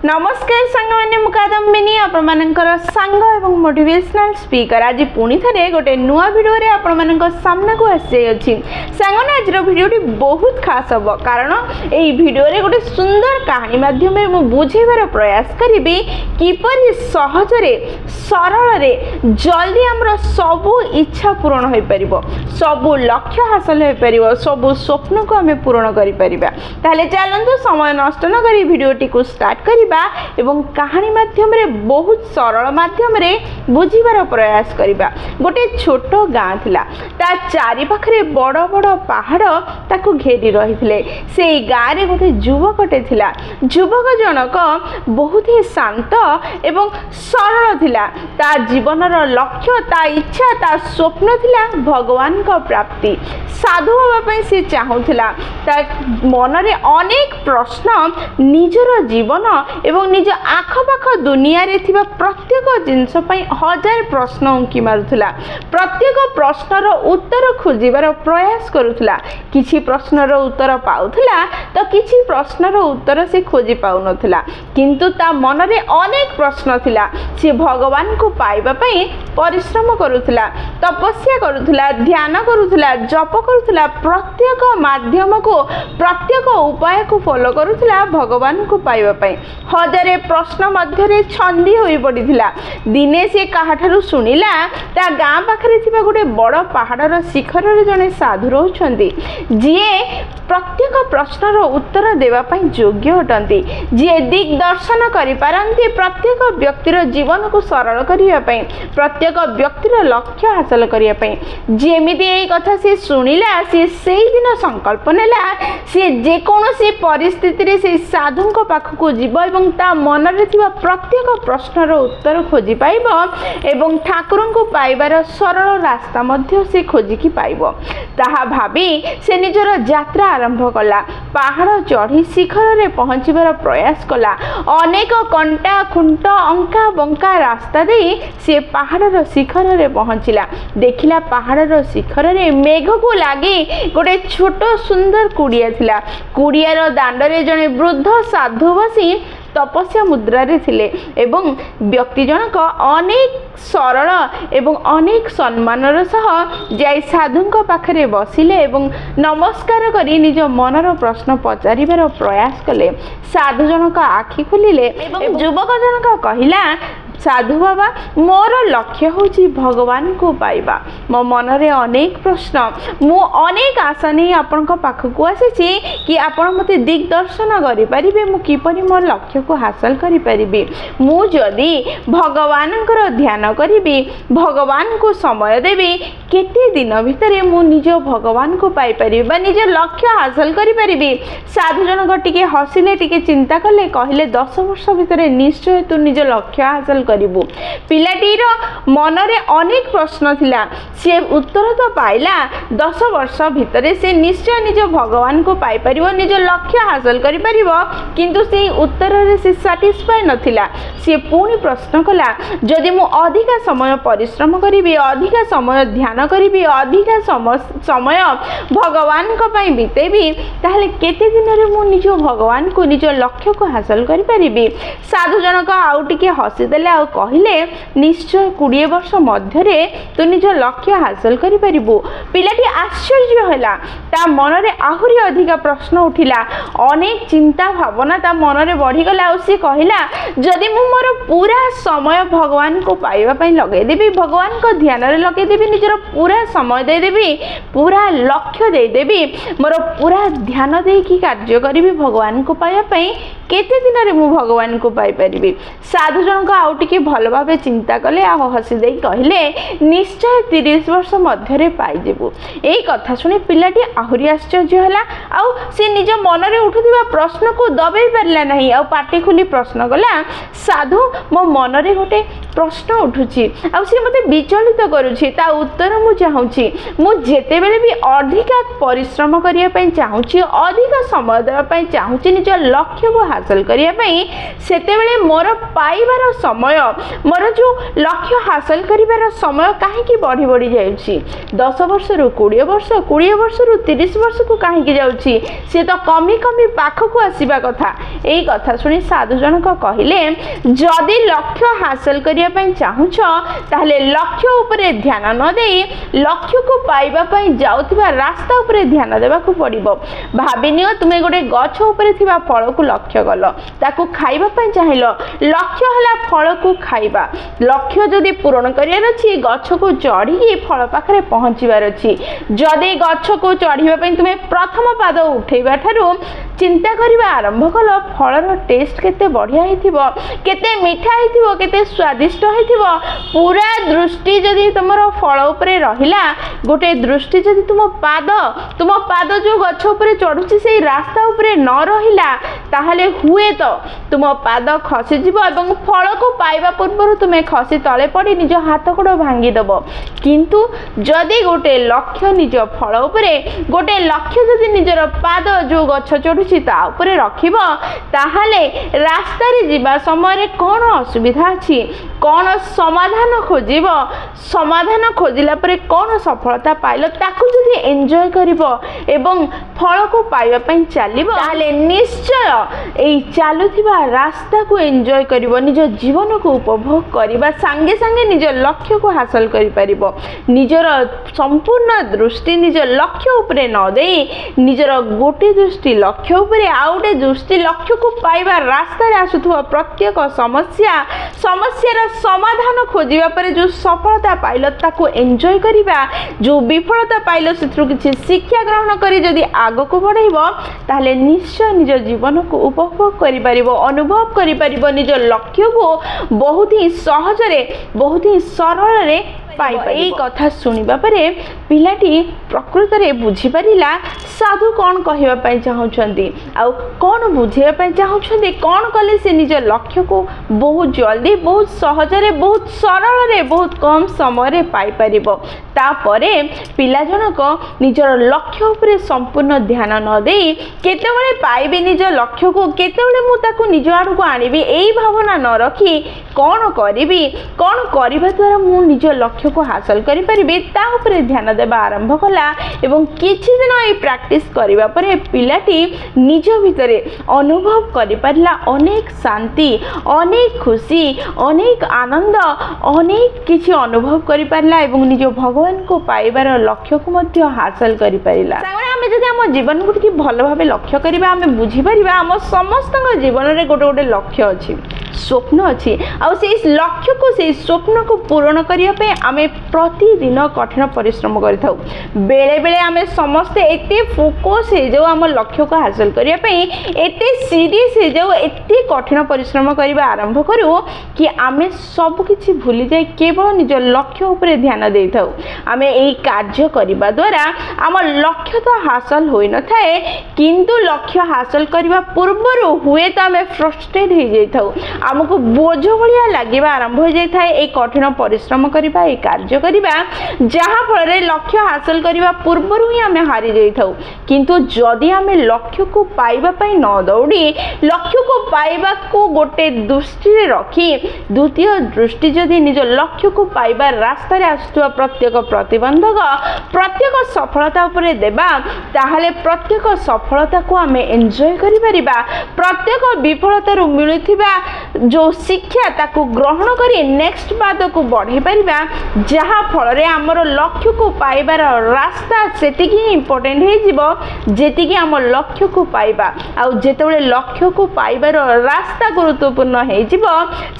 नमस्कार सांग मैंने मुकादम्बिनी आपणकर सांग एवं मोटिवेशनल स्पीकर आज पुणी थे गोटे नुआ भिडियो रे आपण सामना को आसी सांग आज भिडियोटी बहुत खास हम कारण यही भिडियो रे गोटे सुंदर कहानी माध्यम बुझेबार प्रयास करी किपरि सहजरे सरल जल्दी आमर सबू इच्छा पूरण हो पार सबू लक्ष्य हासिल हो पार सबू स्वप्न को आम पूरण कर चलतु समय नष्ट न करी भिडियोटी को स्टार्ट कर एवं कहानी माध्यम रे बहुत सरल माध्यम रे बुझीबार प्रयास करिबा। गोटे छोट गाँ थिला ता चारि पाखरे बड़ बड़ पहाड़ ताकू घेरी रहिथिले। सेई गाँ रे गोटे युवकटे थिला। युवक जनक बहुत ही शांत एवं सरल थिला। ता जीवनर लक्ष्य ता इच्छा ता स्वप्न थिला भगवान का प्राप्ति। साधु होबा पई से चाहुथिला। ता मनरे अनेक प्रश्न निजर जीवन एवं निज आखपाख दुनिया रे थिबा प्रत्येक जिनस पई हजार प्रश्न उंकी मारुथला। प्रत्येक प्रश्नर उत्तर खोजिबार प्रयास करुथला। किछि प्रश्नर उत्तर पाउथला तो किछि प्रश्नर उत्तर से खोजी पाउनथला। किंतु ता मनरे अनेक प्रश्न थिला। से भगवान को पाइबा पई परिश्रम करुथला, तपस्या करुथला, ध्यान करुथला, जप करुथला। प्रत्येक माध्यम को प्रत्येक उपाय को फॉलो करुथला भगवान को पाइबा पई। हजारे प्रश्न मध्य छंदी होई पड़िथिला। दिने से काहाठारु सुनिला ता गाँ पाखरे थिबा गोटे बड़ पहाड़र शिखर रे जने साधु रहउछंती जिए प्रत्येक प्रश्नर उत्तर देवा पई योग्य हटंती, जिए दिग्दर्शन करि पारंती प्रत्येक व्यक्तिर जीवन को सरल करिया पई, प्रत्येक व्यक्तिर लक्ष्य हासिल करिया पई। जेमिति एई कथा से सुनिला से सेई दिन संकल्प नेला से जे कोनोसी परिस्थिति रे से साधुंक पाखकु जीव एवं ता मनरे थिबा प्रत्येक प्रश्नर उत्तर खोजी पाइबो एवं ठाकुरन को पाइबार सरल रास्ता मध्य से खोजिकी पाइबो। ताहा भाबी से निजर यात्रा आरंभ कला। पहाड़ चढ़ी शिखर रे पहुंचीबार प्रयास कला। अनेक कंटा खुंट अंका बंका रास्ता दे से पहाड़र शिखर रे पहुंचला। देखिला पहाड़र शिखर रे मेघ को लागी गोटे छोट सुंदर कुड़िया थिला। कुड़ियार दांडरे जने वृद्ध साधु बसी तपस्या मुद्रा रे थिले एवं व्यक्ति जनक अनेक सरल एवं अनेक सम्मानर सह जाई साधुंक पाखरे बसिले एवं नमस्कार करी निज मनर प्रश्न पचारिबार प्रयास कले। साधु जनक आखि खोलिले एवं युवक जनक कहिला, साधु बाबा मोर लक्ष्य होची भगवान को पाइबा। मो मनरे अनेक प्रश्न, मु अनेक आशा नहीं आपण पाखक आसी कि आपण मते दिग्दर्शन करि परिबे मु किपरि मोर लक्ष्य को हासिल करि परिबे। मु जदि भगवानकर ध्यान करिबी, भगवान को समय देबी, केते दिन भितरे मु निज भगवान को पाई परिबे बा निज लक्ष्य हासिल करि परिबे। साधु जनक टिके हसिले, टिके चिंता कले, कहिले 10 वर्ष भितरे निश्चय तू निज लक्ष्य हासिल करिबु। पिलाटीर मनरे अनेक प्रश्न थिला, से उत्तर तो पाइला। 10 वर्ष भितरे से निश्चय निज भगवान को पाई परिबो, निज लक्ष्य हासिल करि परिबो। किंतु से उत्तर रे से सैटिस्फाई नथिला। से पुणी प्रश्न कला, जदि मु अधिक समय परिश्रम करिबी, अधिक समय ध्यान करिबी, अधिक समय भगवान को पई बितेबी, ताहले केते दिन रे मु निज भगवान को निज लक्ष्य को हासिल करि परिबी। साधु जनक आउ टिके हसी देले आ कहिले, निश्चय 20 वर्ष मध्य तू निज लक्ष्य हासिल करि परिबु। पिलाटी आश्चर्य होला। ता मनरे आहुरी अधिक प्रश्न उठिला। अनेक चिंता भावना ता मनरे बढ़ी गला। आ से कहिला, जदि मु मोर पूरा समय भगवान को पाइबा पई लगे देबी, भगवान को ध्यान रे लगे देबी, निजर पूरा समय दे देबी, पूरा लक्ष्य दे देबी, मोर पूरा ध्यान दे की कार्य करिबी भगवान को पाइबा पई, केते दिन रे मु भगवान को पाई परिबी। साधु जनक आउ टिके भल भाबे चिंता कले आ हसी दे कहिले, निश्चय 30 वर्ष मध्य पाई जेबु। एई कथा सुनी पिलाटी आहुरी आश्चर्य होला। आ से निज मन रे उठुथिबा प्रश्न को दबेई परला नहीं। आ पाटी खुली प्रश्न गला, साधु मो मन रे गोटे प्रश्न उठुची आ सी मते विचलित करूची ता उत्तर मु चाहूची मु जेतेबेले भी अधिक परिश्रम करिया पई चाहूची अधिक समय देवा पई चाहूची निज लक्ष्य को हासिल करिया पई सेतेबेले मोर पाइबार समय मोर जो लक्ष्य हासिल करिबार समय काहे की बढ़ी बढ़ी जाउची 10 वर्ष रु 20 वर्ष 20 वर्ष रु 30 वर्ष को काहे की जाउची से तो कमी कमी पाख को आसीबा कथा एई कथा सुनी साधु जनक कहिले जदि लक्ष्य हासिल करिया पई चाहूछ ताहले लक्ष्य उपरे ध्यान न देई लक्ष्य को पाइबा पई जाउथिबा रास्ता उपरे ध्यान देबा को पड़िबो भाबिनियो तुमे गोटे गछ उपरे थिबा फल को लक्ष्य कलो ताकू खाइबा पई चाहिलो लक्ष्य हला फल को खाइबा लक्ष्य जदि पूर्ण करियार अछि गछ को चढ़ी फल पाखरे पहुँचीबार अछि जदि गछ को चढ़ीबा पई तुमे प्रथम पाद उठेबा ठारू चिंता करिबा आरंभ कलो फलर टेस्ट केते बढ़िया हिथिबो केते मीठा हिथिबो केते स्वादिष्ट हिथिबो पूरा दृष्टि जदि तुमरो फल उपरे रहिला गोटे दृष्टि जदि तुम पाद जो गछ उपरे चढ़ुची सेई रास्ता उपरे न रहिला ताहले हुए तो तुम पाद खसी जिवो एवं फल को पाइबा पूर्व तुमे खसी तले पड़ी निज हाथ गोड़ भांगी दबो किंतु जदि गोटे लक्ष्य निज फल उपरे गोटे लक्ष्य जदि निजर पाद जो गछ चढ़ुची ता उपरे रखिबो ताहले रास्ता रे जिबा समय कौन असुविधा अछि कौन समाधान खोजिबो समाधान खोजिला परे कौन सफलता पाइलो ताकू जदि एन्जॉय करिबो एवं फल को पाइबा पई चलिबो ताहले निश्चय एई चालुथिबा रास्ता को एन्जॉय करिबो निज जीवन को उपभोग करिबा संगे संगे निज लक्ष्य को हासिल करि परिबो निजर संपूर्ण दृष्टि निज लक्ष्य उपरे न देई निजर गोटे दृष्टि लक्ष्य उपरे आउटे दृष्टि लक्ष्य को पाइबा रास्ता रे आसुथुवा प्रत्येक समस्यार समाधान खोजिबा परे जो सफलता पाइलो ताकू एन्जॉय करिबा जो विफलता पाइलो सेथरु किछि शिक्षा ग्रहण करी जदि आगो को बढ़ाइबो ताहले निश्चय निज जीवन को उपभोग करि परिबो अनुभव करि परिबो निज लक्ष्य को बहुत ही सहज रे बहुत ही सरल रे पाई कथा शुणा परे पिलाटी प्रकृत रे बुझी परिला साधु कौन कहवा पाई चाहउछंती आ कौन बुझेवा पाई चाहउछंती कौन कले से निज लक्ष्य को बहुत जल्दी बहुत सहज रे बहुत सरल रे बहुत कम समय रे पाई परिबो तापरे पिला जनक निजर लक्ष्य उपरे संपूर्ण ध्यान न देई केतेबेले पाइबे निज लक्ष्य को केतेबेले मु ताकू निज आड़ को आनिबी एई भावना न रखी कौन करिबी कौन करिबा द्वारा मु निज लक्ष्य को हासिल करि परिबे ता उपरे ध्यान देबा आरंभ कला एवं किछि दिन ए प्रैक्टिस करिबा परे पिलाटी निज भितरे अनुभव करि परला अनेक शांति अनेक खुशी अनेक आनंद अनेक किछि अनुभव करि परला एवं निज भगवान को पाइबार लक्ष्य को मध्य हासिल करि परिला सामने हमें जदि हम जीवन को भल भाबे लक्ष्य करिबा हमें बुझी परिबा हम समस्त जीवन रे गोटे गोटे लक्ष्य अछि स्वप्न अच्छी आ लक्ष्य को से स्वप्न को पूरण करने आम प्रतिदिन कठिन परिश्रम करूँ बेले बेले आम समस्ते एते फोकस हो जाऊ आम लक्ष्य को हासिल करने एते सीरीयस हो जाऊ एते कठिन परिश्रम करने आरंभ करूँ कि आम सबकि भूली जाए केवल निज लक्ष्य उपर ध्यान दे था आम यही कार्य करने द्वारा आम लक्ष्य तो हासिल हो न थाए किंतु लक्ष्य हासिल करने पूर्व हुए तो आम फ्रस्ट्रेट हो जाता आमको बोझ भाया लगे आरंभ हो जाए ये कठिन परिश्रम करवा ये कार्य करवा जहाँ फल लक्ष्य हासिल करने पूर्व ही आम हारी जाता किंतु जदि आम लक्ष्य को पाइबापी न दौड़ी लक्ष्य को पाइबा को गोटे दृष्टि रखी द्वितीय दृष्टि जदि निज लक्ष्य को पाइबा रास्ता आसुवा प्रत्येक प्रतिबंधक प्रत्येक सफलता उपरे देबा ताहले प्रत्येक सफलता को आम एंजॉय करि परिबा प्रत्येक विफलता रु मिलुथिबा जो शिक्षा ताकू ग्रहण करी नेक्स्ट पाद को बढ़े परिबा जहाँ फल रे आमर लक्ष्य को पाइबार रास्ता सेतिकी इम्पोर्टेंट हे जिवो जेतिकी आम लक्ष्य को पाइबा आउ जेतेबेले लक्ष्य को पाइबार रास्ता गुरुत्वपूर्ण हे जिवो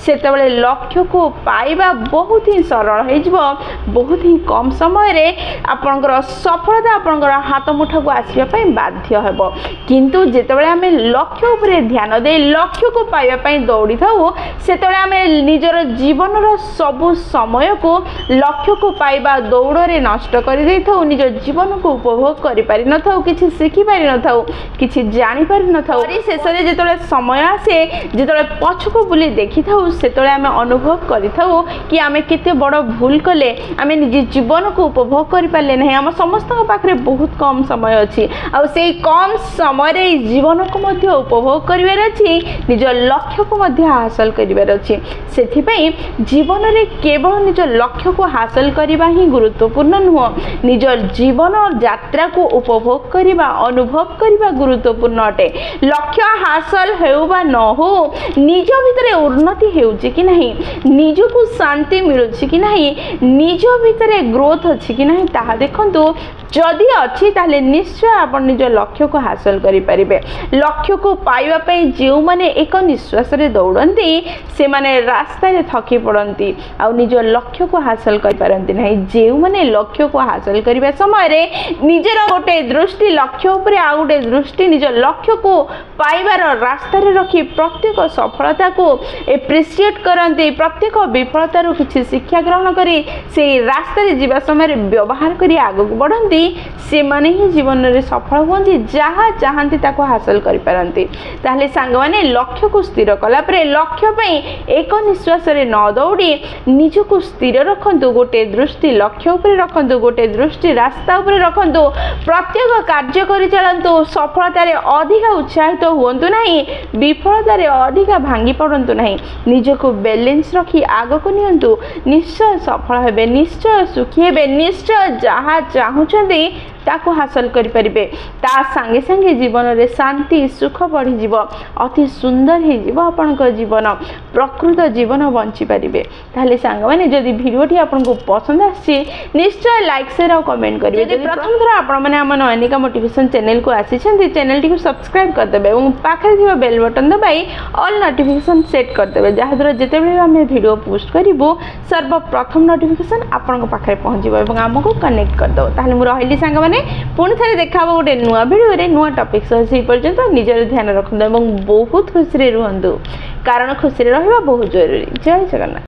सेतेबेले लक्ष्य को पाइबा बहुत ही सरल हे जिवो बहुत ही कम समय रे आपनकर सफलता आपनकर हाथ मुठा को आसीबा पई बाध्य हेबो किंतु जेतेबेले आमे लक्ष्य उपरे ध्यान दे लक्ष्य को पाइबा पई दौड़ी सेतबेले आमे निजर जीवनर सबु समय को लक्ष्य को पाइबा दौड़े नष्ट कर निज जीवन को उपभोग कर पारि न थाउ किछि शिखि पारि न थाउ किछि जानि पारि न थाउ शेष रे जेतबेले समय आसे जेतबेले पछको बुली देखि थाउ सेतबेले आमे अनुभव करि थाउ कि आमे केते बड़ भूल कले आमे निज जीवन को उपभोग कर पाले नहीं आम समस्त पाखरे बहुत कम समय अच्छी आ से कम समय रे जीवन को मध्य उपभोग करिवार अछि निज लक्ष्य को मध्य हासिल करिवार अछि सेथिपई जीवन रे केवल निज लक्ष्य को हासिल करबा ही गुरुत्वपूर्ण नुह निज जीवन यात्रा को उपभोग करबा अनुभव करबा गुरुत्वपूर्ण अटे लक्ष्य हासिल हेउबा न हो निज भितरे उन्नति हेउछि कि नहीं निज को शांति मिलुछि कि नहीं निज भितरे ग्रोथ अछि कि नहीं ताहा देखंतु जदि अच्छी ताले निश्चय आप निज लक्ष्य को हासिल करि परिबे लक्ष्य को पाइबा पई जेउ माने एक निश्वास रे दौड़ंती से माने रास्ता रे थकी पड़ंती आ निज लक्ष्य को हासिल करि पारंती नहीं जेउ माने लक्ष्य को हासिल करिबा समय रे निजर गोटे दृष्टि लक्ष्य ऊपर आ गोटे दृष्टि निज लक्ष्य को पाइबार रास्ता रे रखी प्रत्येक सफलता को एप्रिशिएट करंती प्रत्येक विफलता रो किछि शिक्षा ग्रहण करी से रास्ता रे जीवा समय रे व्यवहार करी आगु बढ़ंती से माने ही जीवन रे सफल होंती जहाँ चाहती ताको हासिल करि पारंती ताहले सांग माने लक्ष्य को स्थिर कला परे लक्ष्य पई एक निश्वास रे न दौड़ी निज को स्थिर रखंतु गोटे दृष्टि लक्ष्य ऊपर रखंतु गोटे दृष्टि रास्ता ऊपर रखंतु प्रत्येक कार्य करि चलंतु सफलता रे अधिक उत्साहित हुंतु नहीं विफलता रे अधिक भांगी पड़ंतु नहीं निज को बैलेंस रखी आगो को नियंतु निश्चय सफल हेबे निश्चय सुखी हेबे निश्चय जहाँ चाहूचंदी ताको हासिल करि परिबे ता संगे संगे जीवन रे शांति सुख बढ़ी जीव अति सुंदर हे जीव आपन को जीवन प्रकृत जीवन बंची परिबे ताले सांग माने जदि वीडियोटी आपन को पसंद आसी निश्चय लाइक शेयर और कमेंट करिवे जदि प्रथम थरा आपन माने हमन अनेका मोटिवेशन चैनल को आसी छथि चैनल टी को सब्सक्राइब कर देबे और पाखरे थिबा बेल बटन दबाई ऑल नोटिफिकेशन सेट कर देबे जहा द्वारा जेतेबेले हम वीडियो पोस्ट करिवो सर्वप्रथम नोटिफिकेशन आपन को पाखरे पहुंचीबो एवं हमको कनेक्ट कर दो ताले मु रहिली सांग पुणी थे देखा गोटे नुआ भिडियो नुआ टॉपिक से पर्यंत निजर ध्यान रखु बहुत खुशी रुहतु कारण खुशी रहा बहुत जरूरी जय जगन्नाथ।